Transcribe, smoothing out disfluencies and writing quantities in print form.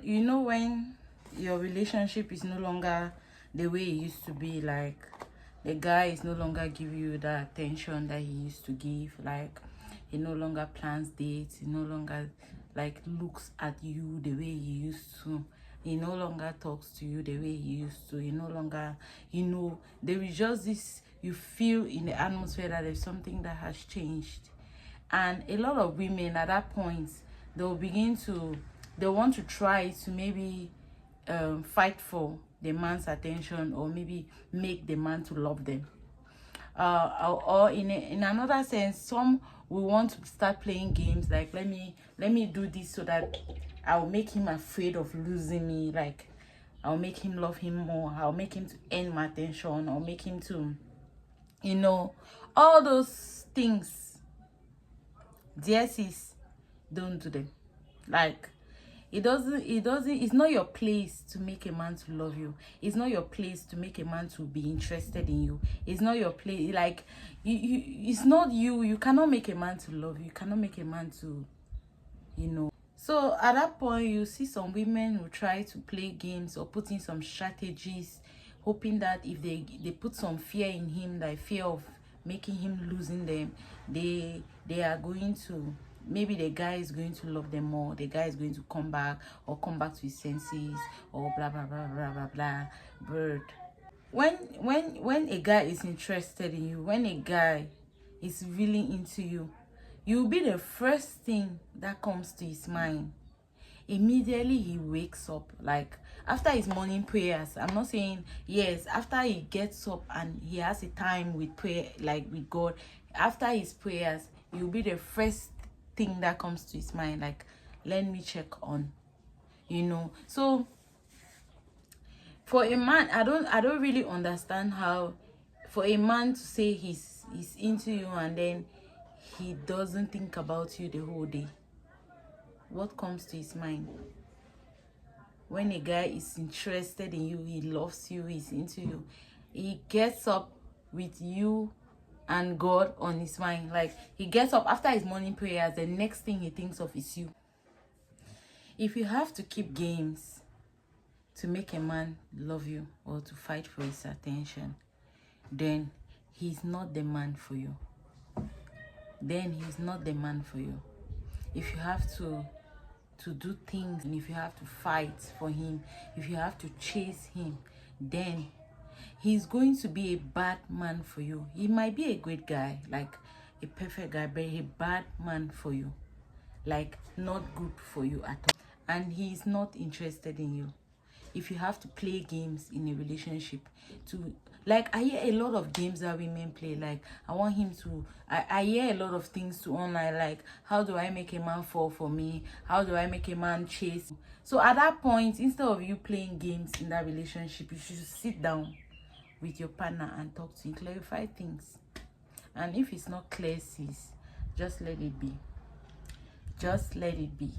You know, when your relationship is no longer the way it used to be, like the guy is no longer giving you the attention that he used to give, like he no longer plans dates, he no longer like looks at you the way he used to, he no longer talks to you the way he used to, he no longer, you know, there is just this, you feel in the atmosphere that there's something that has changed. And a lot of women at that point, they'll begin to, they want to try to maybe fight for the man's attention, or maybe make the man to love them, or in another sense, some will want to start playing games like, let me do this so that I'll make him afraid of losing me, like I'll make him love him more, I'll make him to earn my attention, I'll make him to, you know, all those things. Dear sis, don't do them. Like, it's not your place to make a man to love you. It's not your place to make a man to be interested in you. It's not your place. Like, it's not you. You cannot make a man to love you. You cannot make a man to, you know. So at that point, you see some women who try to play games or put in some strategies, hoping that if they put some fear in him, like fear of making him losing them, they are going to, maybe the guy is going to love them more, the guy is going to come back to his senses, or blah blah blah blah blah blah. But when a guy is interested in you, when a guy is really into you, you'll be the first thing that comes to his mind. Immediately he wakes up, like after his morning prayers. I'm not saying, yes, after he gets up and he has a time with prayer, like with God, after his prayers, you'll be the first thing that comes to his mind, like, let me check on, you know. So for a man, I don't really understand how, for a man to say he's into you and then he doesn't think about you the whole day. What comes to his mind? When a guy is interested in you, he loves you, he's into you, he gets up with you and God on his mind. Like, he gets up after his morning prayers, the next thing he thinks of is you. If you have to keep games to make a man love you or to fight for his attention, then he's not the man for you. Then he's not the man for you. If you have to do things, and if you have to fight for him, if you have to chase him, then he's going to be a bad man for you. He might be a great guy, like a perfect guy, but a bad man for you, like not good for you at all. And he's not interested in you. If you have to play games in a relationship to, like, I hear a lot of games that women play, like, I want him to, I hear a lot of things to online, like, how do I make a man fall for me? How do I make a man chase? So at that point, instead of you playing games in that relationship, you should sit down with your partner and talk to him, clarify things. And if it's not clear, sis, just let it be. Just let it be.